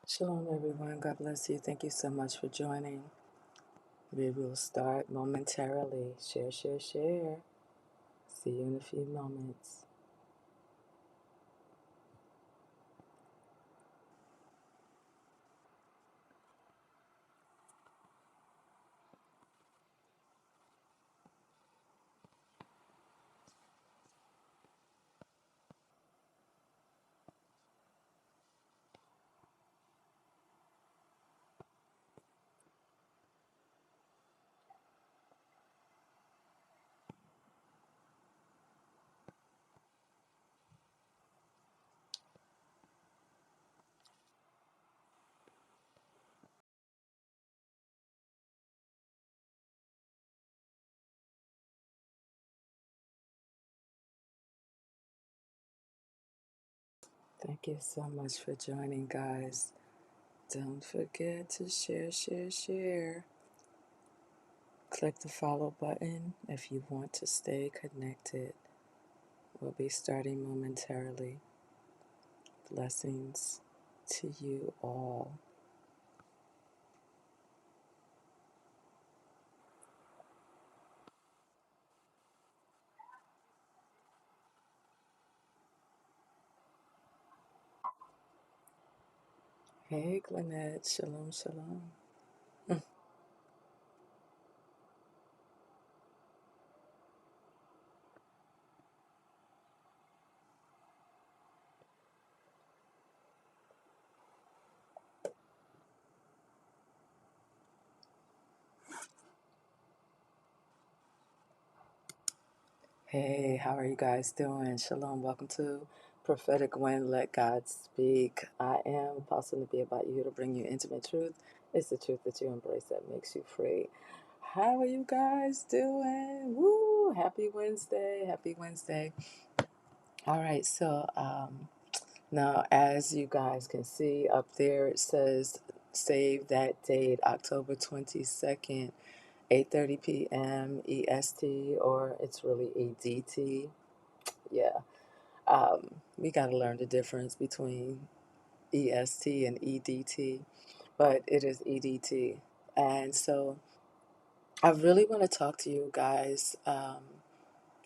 Shalom, everyone. God bless you. Thank you so much for joining. We will start momentarily. Share, share, share. See you in a few moments. Thank you so much for joining, guys. Don't forget to share, share, share. Click the follow button if you want to stay connected. We'll be starting momentarily. Blessings to you all. Hey, Glenette. Shalom, shalom. Hey, how are you guys doing? Shalom. Welcome to Prophetic Wind. Let God Speak. I am Apostle to be about you here to bring you intimate truth. It's the truth that you embrace that makes you free. How are you guys doing? Woo! Happy Wednesday. Happy Wednesday. All right. Now, as you guys can see up there, it says save that date, October 22nd, 8:30 p.m. EST, or it's really EDT. Yeah. We got to learn the difference between EST and EDT, but it is EDT. And so I really want to talk to you guys,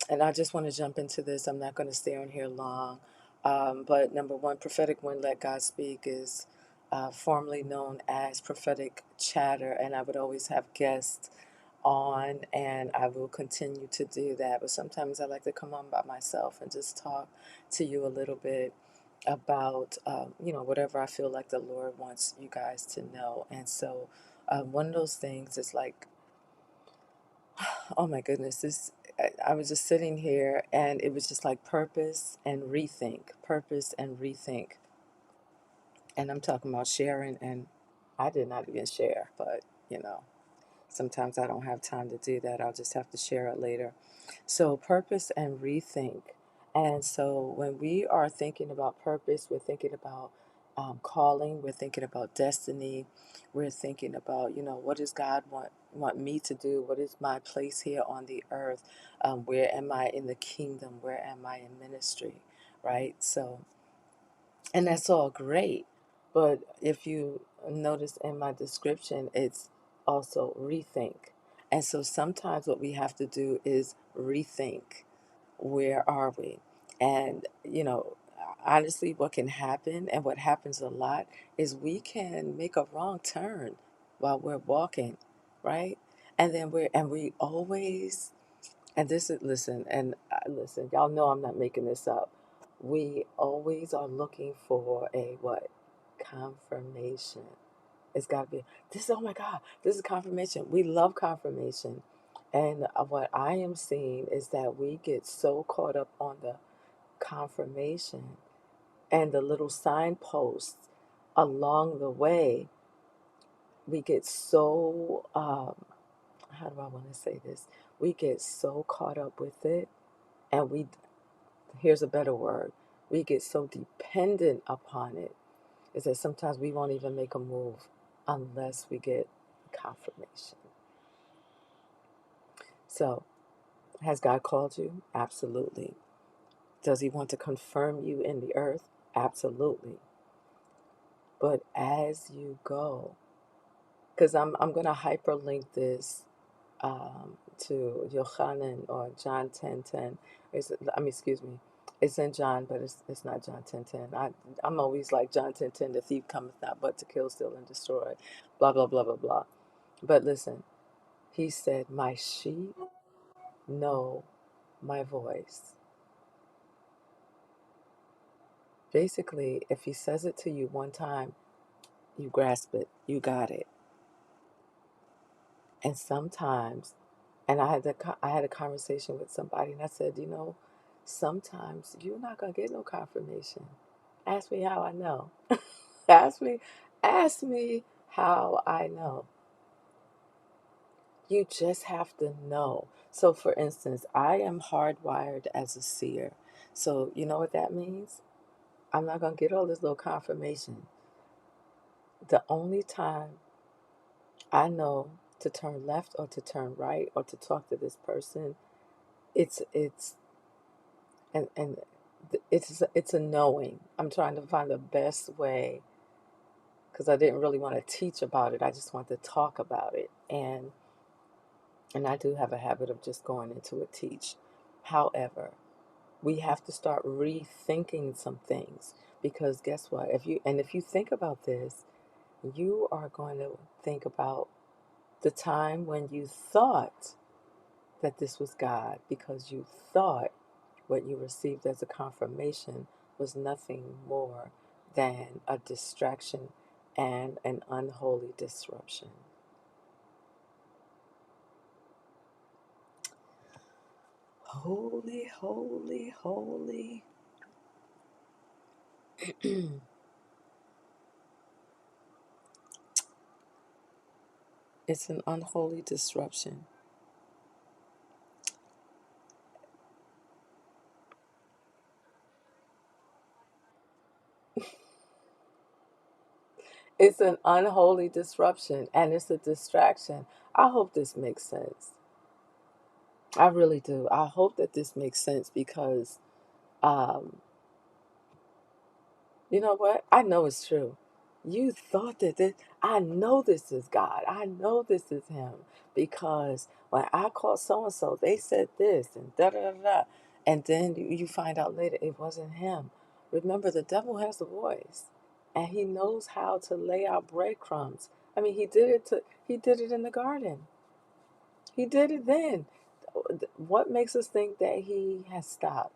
and I just want to jump into this. I'm not going to stay on here long. But number one, Prophetic When Let God Speak is formerly known as Prophetic Chatter, and I would always have guests on, and I will continue to do that. But sometimes I like to come on by myself and just talk to you a little bit about, whatever I feel like the Lord wants you guys to know. And so, one of those things is like, oh my goodness, I was just sitting here, and it was just like purpose and rethink. And I'm talking about sharing, and I did not even share, but you know. Sometimes I don't have time to do that. I'll just have to share it later. So, purpose and rethink. And so, when we are thinking about purpose, we're thinking about calling, we're thinking about destiny, we're thinking about, what does God want me to do? What is my place here on the earth? Where am I in the kingdom? Where am I in ministry? Right? So, and that's all great. But if you notice in my description, it's also rethink. And so sometimes what we have to do is rethink, where are we? And, honestly, what can happen and what happens a lot is we can make a wrong turn while we're walking, right? And then we always, and this is, listen, and listen, y'all know I'm not making this up. We always are looking for a what? Confirmation. It's got to be this. Oh my God, this is confirmation. We love confirmation. And what I am seeing is that we get so caught up on the confirmation and the little signposts along the way. We get so, how do I want to say this? We get so caught up with it, and here's a better word, we get so dependent upon it, is that sometimes we won't even make a move unless we get confirmation. So, has God called you? Absolutely. Does he want to confirm you in the earth? Absolutely. But as you go, because I'm gonna hyperlink this to Yochanan or John 10:10. I mean, excuse me, it's in John, but it's not John 10:10. I'm always like John 10:10. The thief cometh not but to kill, steal, and destroy. Blah blah blah blah blah. But listen, he said, "My sheep know my voice." Basically, if he says it to you one time, you grasp it, you got it. And sometimes, and I had a conversation with somebody, and I said, sometimes you're not gonna get no confirmation. Ask me how I know. ask me, ask me how I know. You just have to know. So, for instance, I am hardwired as a seer. So, you know what that means? I'm not gonna get all this little confirmation. The only time I know to turn left or to turn right or to talk to this person, it's and it's a knowing. I'm trying to find the best way because I didn't really want to teach about it. I just want to talk about it, and I do have a habit of just going into a teach. However, we have to start rethinking some things because guess what? If you think about this, you are going to think about the time when you thought that this was God because you thought what you received as a confirmation was nothing more than a distraction and an unholy disruption. Holy, holy, holy. It's an unholy disruption. It's an unholy disruption and it's a distraction. I hope this makes sense. I really do. I hope that this makes sense because um, you know what? I know it's true. You thought that I know this is God. I know this is Him because when I called so and so, they said this and da da da da. And then you find out later it wasn't Him. Remember, the devil has a voice and he knows how to lay out breadcrumbs. I mean, he did it in the garden. He did it then. What makes us think that he has stopped?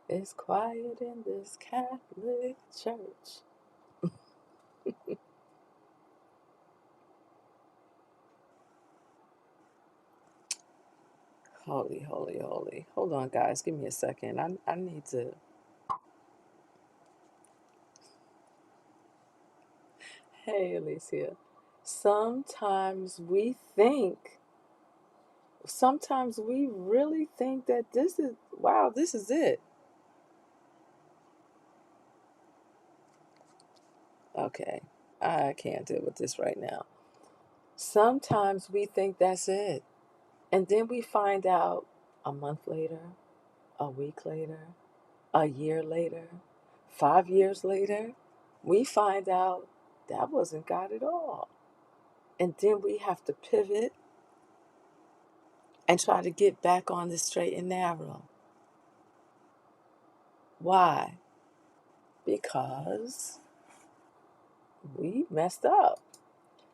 It's quiet in this Catholic church. Holy, holy, holy. Hold on, guys. Give me a second. I need to. Hey, Alicia. Sometimes we think, sometimes we really think that wow, this is it. Okay. I can't deal with this right now. Sometimes we think that's it. And then we find out a month later, a week later, a year later, 5 years later, we find out that wasn't God at all. And then we have to pivot and try to get back on the straight and narrow. Why? Because we messed up.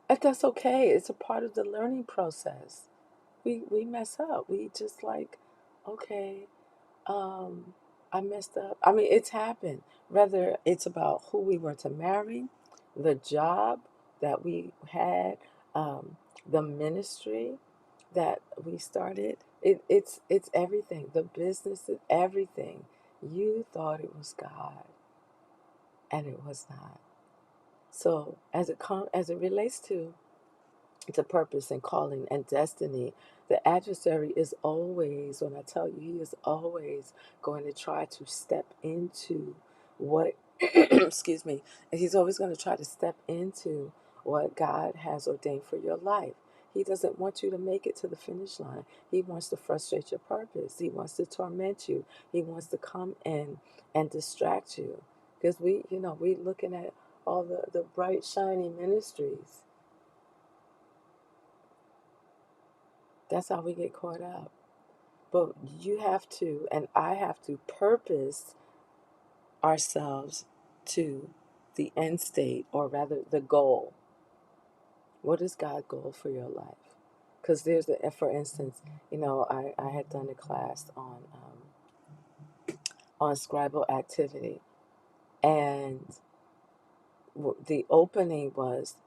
And that's okay. It's a part of the learning process. We mess up. We just like, okay, um, I messed up. I mean, it's happened. Whether it's about who we were to marry, the job that we had, the ministry that we started. It's everything. The business is everything. You thought it was God, and it was not. So as it relates to purpose and calling and destiny, the adversary is always, when I tell you, he is always going to try to step into what, excuse me, and he's always going to try to step into what God has ordained for your life. He doesn't want you to make it to the finish line. He wants to frustrate your purpose. He wants to torment you. He wants to come in and distract you. Because we looking at all the bright, shiny ministries. That's how we get caught up. But you have to, and I have to purpose ourselves to the end state, or rather the goal. What is God's goal for your life? Because for instance, I had done a class on scribal activity, and the opening was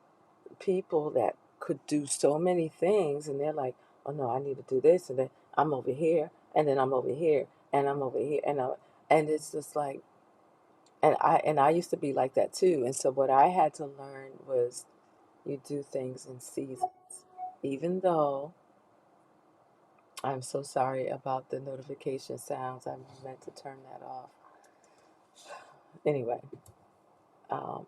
people that could do so many things, and they're like, oh no, I need to do this, and then I'm over here, and then I'm over here, and I'm over here, and it's just like, and I used to be like that too. And so what I had to learn was, you do things in seasons. Even though I'm so sorry about the notification sounds, I meant to turn that off. Anyway, um,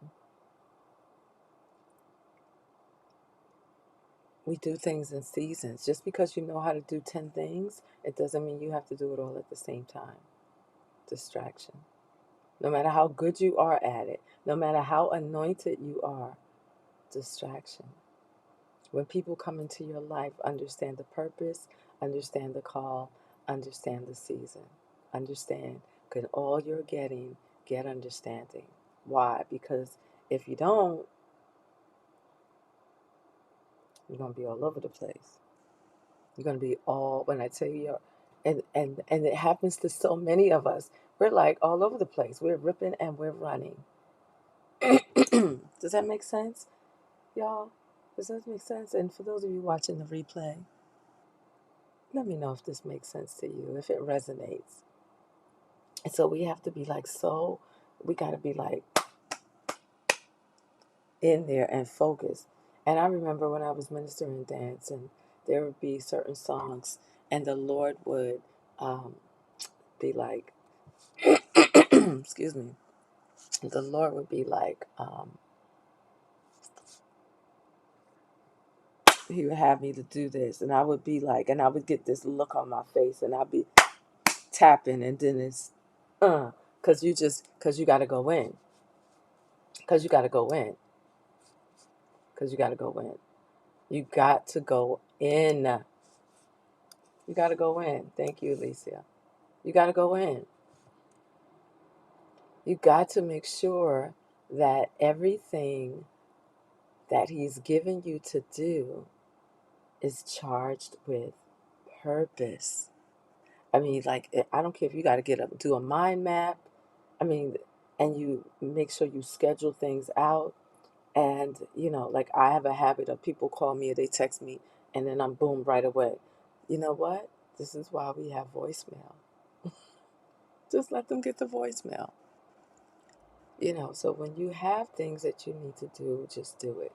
we do things in seasons. Just because you know how to do 10 things, it doesn't mean you have to do it all at the same time. Distraction. No matter how good you are at it, no matter how anointed you are, distraction. When people come into your life, understand the purpose, understand the call, understand the season. Understand, because all you're getting, get understanding. Why? Because if you don't, you're going to be all over the place. You're going to be when I tell you, and it happens to so many of us. We're like all over the place. We're ripping and we're running. Does that make sense, y'all? Does that make sense? And for those of you watching the replay, let me know if this makes sense to you, if it resonates. And so we have to be like, we got to be like in there and focused. And I remember when I was ministering dance, and there would be certain songs, and the Lord would be like, excuse me, the Lord would be like, He would have me to do this, and I would be like, and I would get this look on my face, and I'd be tapping, and then it's, because you got to go in, because you got to go in, because you got to go in. You got to go in. You got to go in. Thank you, Alicia. You got to go in. You got to make sure that everything that He's given you to do is charged with purpose. I mean, like, I don't care if you got to get up and do a mind map. I mean, and you make sure you schedule things out. And, like, I have a habit of people call me or they text me, and then I'm boom right away. You know what? This is why we have voicemail. Just let them get the voicemail. So when you have things that you need to do, just do it.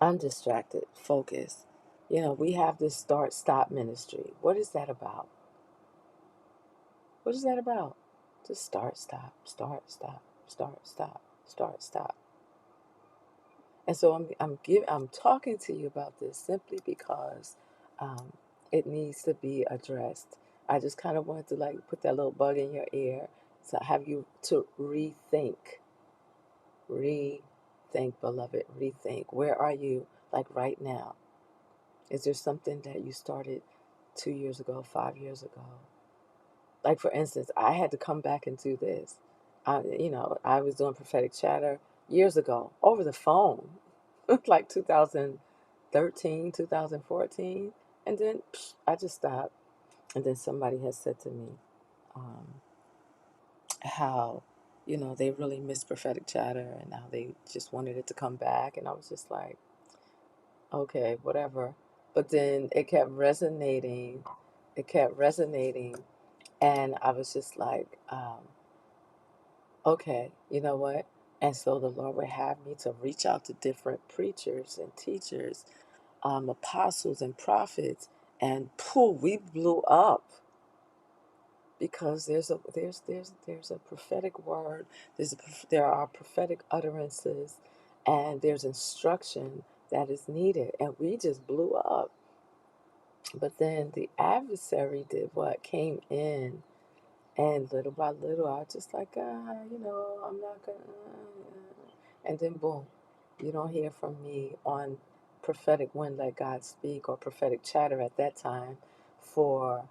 Undistracted, focus. We have this start stop ministry. What is that about? What is that about? Just start, stop, start, stop, start, stop, start, stop. And so I'm talking to you about this simply because um, it needs to be addressed. I just kind of wanted to like put that little bug in your ear, so have you to rethink, beloved, rethink. Where are you like right now? Is there something that you started 2 years ago, 5 years ago? Like, for instance, I had to come back and do this. I was doing prophetic chatter years ago over the phone, like 2013, 2014. And then I just stopped. And then somebody has said to me how, they really missed prophetic chatter and how they just wanted it to come back. And I was just like, okay, whatever. But then it kept resonating. It kept resonating. And I was just like, okay, you know what? And so the Lord would have me to reach out to different preachers and teachers, apostles and prophets, and pooh, we blew up because there's a prophetic word, there are prophetic utterances, and there's instruction that is needed. And we just blew up. But then the adversary did what? Came in, and little by little, I was just like, I'm not gonna. And then boom, you don't hear from me on prophetic when let God speak or prophetic chatter at that time for,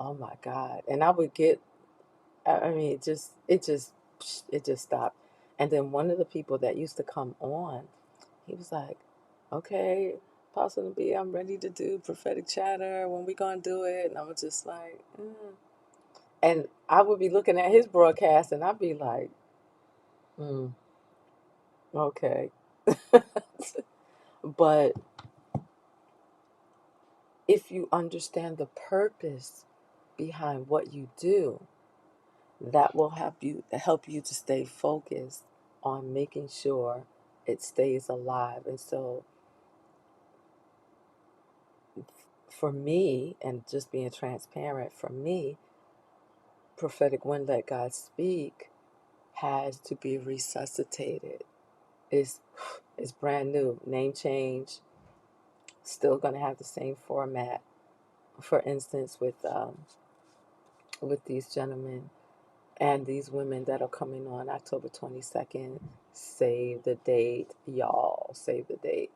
oh my God. And I would get, I mean, it just stopped. And then one of the people that used to come on, he was like, okay, Apostle B, I'm ready to do prophetic chatter. When we gonna do it? And I was just like, And I would be looking at his broadcast and I'd be like, mm, okay. But if you understand the purpose behind what you do, that will help you to stay focused on making sure it stays alive. And so for me, and just being transparent, for me, prophetic when let God speak has to be resuscitated. It's brand new, name change, still going to have the same format. For instance, with these gentlemen and these women that are coming on October 22nd, save the date, y'all. Save the date.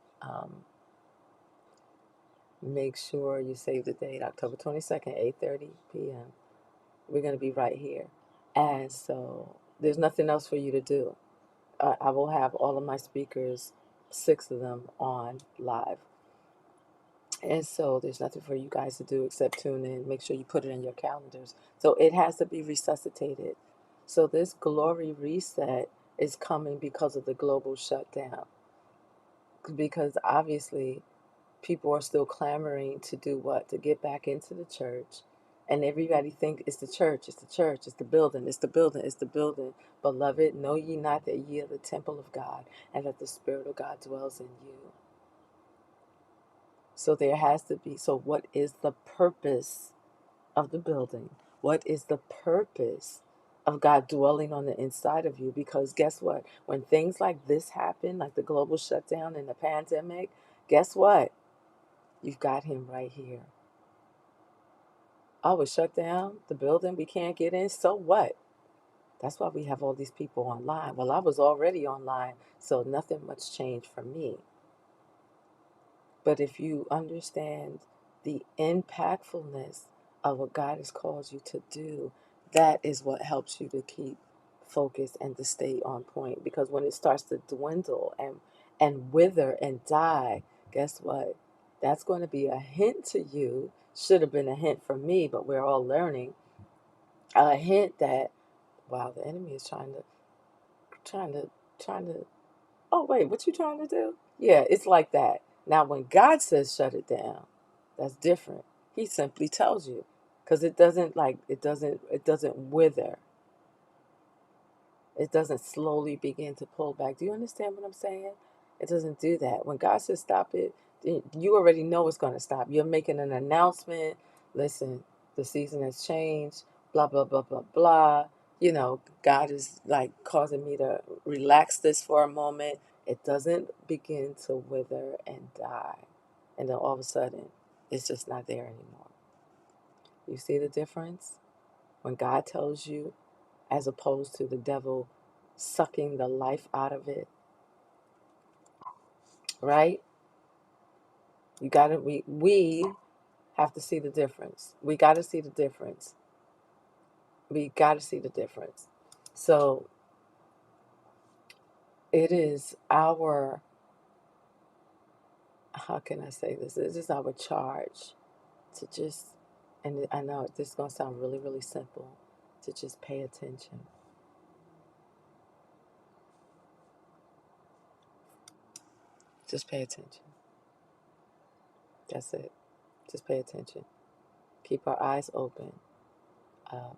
Make sure you save the date, October 22nd, 8:30 p.m. We're going to be right here. And so there's nothing else for you to do. I will have all of my speakers, 6 of them, on live. And so there's nothing for you guys to do except tune in. Make sure you put it in your calendars. So it has to be resuscitated. So this glory reset is coming because of the global shutdown. Because obviously people are still clamoring to do what? To get back into the church. And everybody think it's the church, it's the church, it's the building, it's the building, it's the building. Beloved, know ye not that ye are the temple of God and that the Spirit of God dwells in you. So there has to be, so what is the purpose of the building? What is the purpose of God dwelling on the inside of you? Because guess what? When things like this happen, like the global shutdown and the pandemic, guess what? You've got him right here. Oh, it's shut down, the building, we can't get in. So what? That's why we have all these people online. Well, I was already online, so nothing much changed for me. But if you understand the impactfulness of what God has called you to do, that is what helps you to keep focused and to stay on point. Because when it starts to dwindle and wither and die, guess what? That's going to be a hint to you. Should have been a hint for me, but we're all learning. A hint that, wow, the enemy is trying to, trying to. Oh wait, what you trying to do? Yeah, it's like that. Now, when God says shut it down, that's different. He simply tells you, because it doesn't wither. It doesn't slowly begin to pull back. Do you understand what I'm saying? It doesn't do that. When God says stop it, you already know it's going to stop. You're making an announcement. Listen, the season has changed. Blah blah blah blah blah. God is like causing me to relax this for a moment. It doesn't begin to wither and die, and then all of a sudden, it's just not there anymore. You see the difference? When God tells you, as opposed to the devil sucking the life out of it, right? We have to see the difference. We got to see the difference. We got to see the difference. So it is our, how can I say this? It is our charge to just, and I know this is going to sound really, really simple, to just pay attention. Just pay attention. That's it. Just pay attention. Keep our eyes open. Um,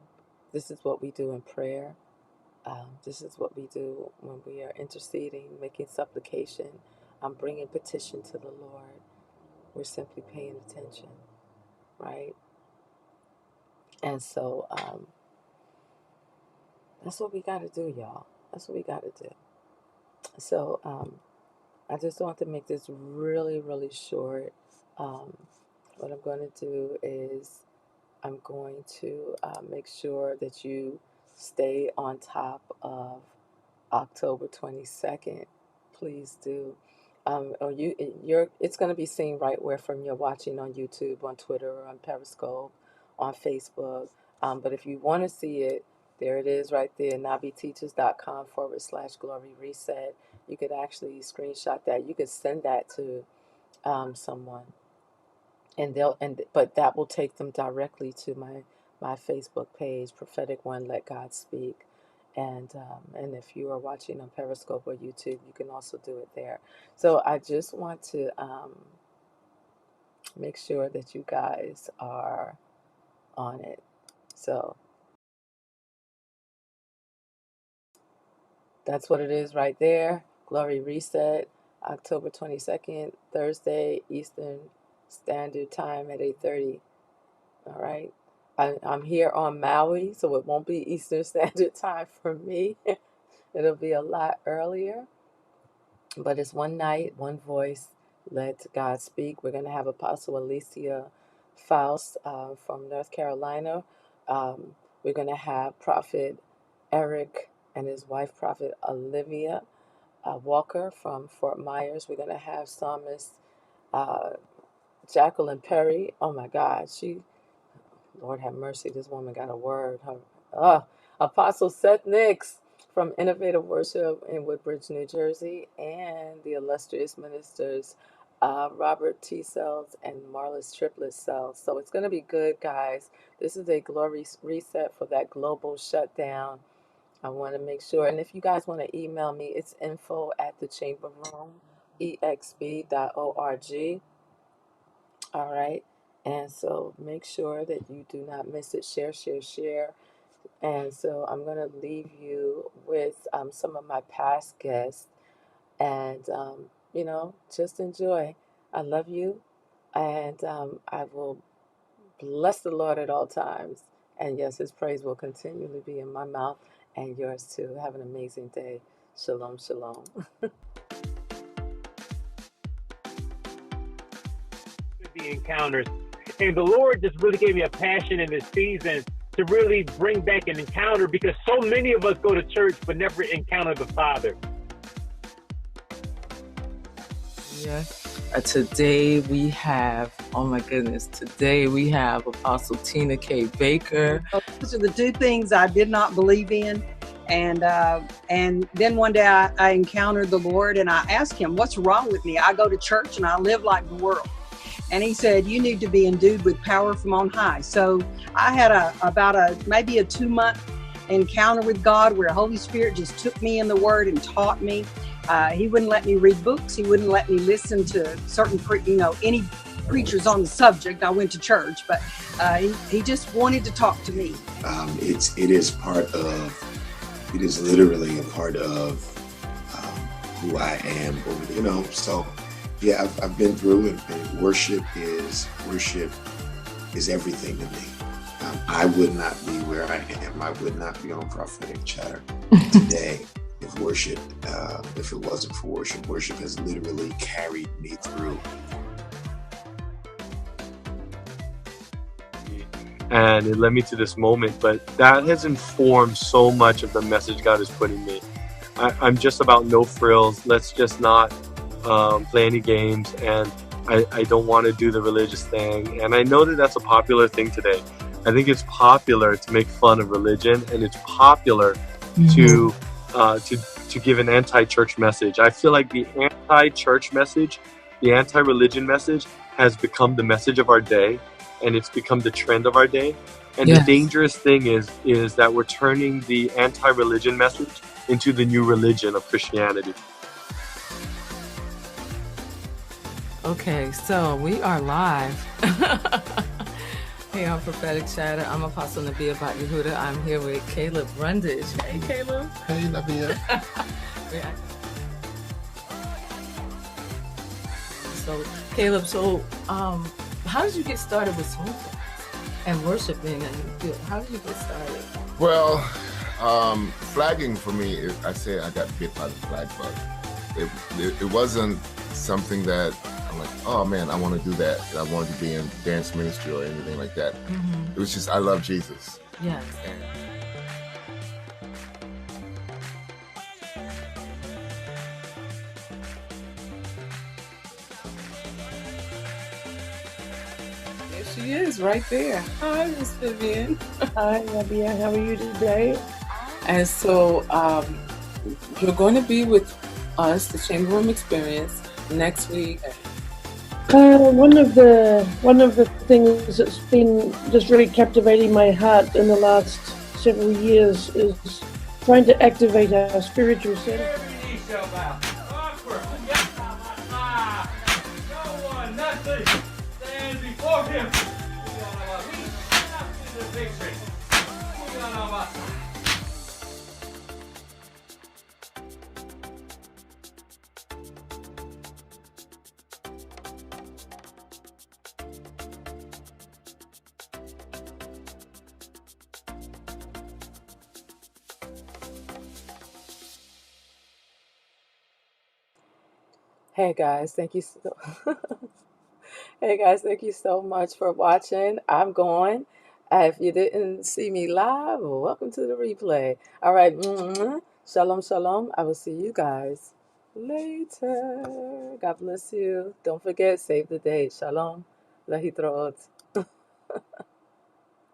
this is what we do in prayer. This is what we do when we are interceding, making supplication. I'm bringing petition to the Lord. We're simply paying attention, right? And so that's what we got to do, y'all. That's what we got to do. So I just want to make this really, really short. Um, what I'm going to do is I'm going to make sure that you stay on top of October 22nd. Please do. Or it's going to be seen right where from you're watching on YouTube, on Twitter, on Periscope, on Facebook. But if you want to see it, there it is right there, nabiteachers.com/glory reset. You could actually screenshot that. You could send that to someone, and but that will take them directly to my Facebook page, Prophetic One, Let God Speak. And if you are watching on Periscope or YouTube, you can also do it there. So I just want to make sure that you guys are on it. So that's what it is right there. Glory Reset, October 22nd, Thursday, Eastern Standard Time at 8:30. All right. I'm here on Maui, so it won't be Eastern Standard Time for me. It'll be a lot earlier, but it's one night, one voice. Let God speak. We're going to have Apostle Alicia Faust from North Carolina. We're going to have Prophet Eric and his wife, Prophet Olivia Walker from Fort Myers. We're going to have Psalmist uh, Jacqueline Perry. Oh my God, Lord have mercy, this woman got a word. Apostle Seth Nix from Innovative Worship in Woodbridge, New Jersey, and the illustrious ministers Robert T. Sells and Marlis Triplet Sells. So it's going to be good, guys. This is a glory reset for that global shutdown. I want to make sure, and if you guys want to email me, it's info@thechamberroomexb.org. All right. And so make sure that you do not miss it. Share, share, share. And so I'm going to leave you with some of my past guests. And, just enjoy. I love you. And I will bless the Lord at all times. And yes, his praise will continually be in my mouth and yours too. Have an amazing day. Shalom, shalom. The encounters. And the Lord just really gave me a passion in this season to really bring back an encounter, because so many of us go to church but never encounter the Father. Yes. Today we have, oh my goodness, today we have Apostle Tina K. Baker. Those are the two things I did not believe in. And then one day I encountered the Lord, and I asked him, what's wrong with me? I go to church and I live like the world. And he said, you need to be endued with power from on high. So I had maybe a 2-month encounter with God where the Holy Spirit just took me in the Word and taught me. He wouldn't let me read books. He wouldn't let me listen to certain, any preachers on the subject. I went to church, but he just wanted to talk to me. It is literally a part of who I am. So yeah, I've been through it, and worship is everything to me. I would not be where I am. I would not be on Prophetic Chatter today if it wasn't for worship. Worship has literally carried me through. And it led me to this moment, but that has informed so much of the message God is putting me. I'm just about no frills. Let's just not play any games, and I don't want to do the religious thing. And I know that that's a popular thing today. I think it's popular to make fun of religion, and it's popular to give an anti-church message. I feel like the anti-church message, the anti-religion message has become the message of our day, and it's become the trend of our day. And The dangerous thing is that we're turning the anti-religion message into the new religion of Christianity. Okay, so we are live. Hey, on Prophetic Chatter. I'm Apostle Nabia Bat-Yehuda. I'm here with Caleb Brundage. Hey, Caleb. Hey, Nabia. So, Caleb, how did you get started with soul and worshiping? And how did you get started? Well, flagging for me, I say I got bit by the flag bug. it wasn't something that I'm like, oh man, I want to do that, and I wanted to be in dance ministry or anything like that. It was just I love Jesus. Yes. And There she is, right there. Hi, Miss Vivian. Hi, Rabia. How are you today? And so you're going to be with us, the Chamber Room Experience, next week. One of the things that's been just really captivating my heart in the last several years is trying to activate our spiritual center. Stand before him. The victory. Hey guys, thank you so Hey guys, thank you so much for watching. I'm going. If you didn't see me live, welcome to the replay. All right. Shalom, shalom. I will see you guys later. God bless you. Don't forget, save the day. Shalom. Lahitraot.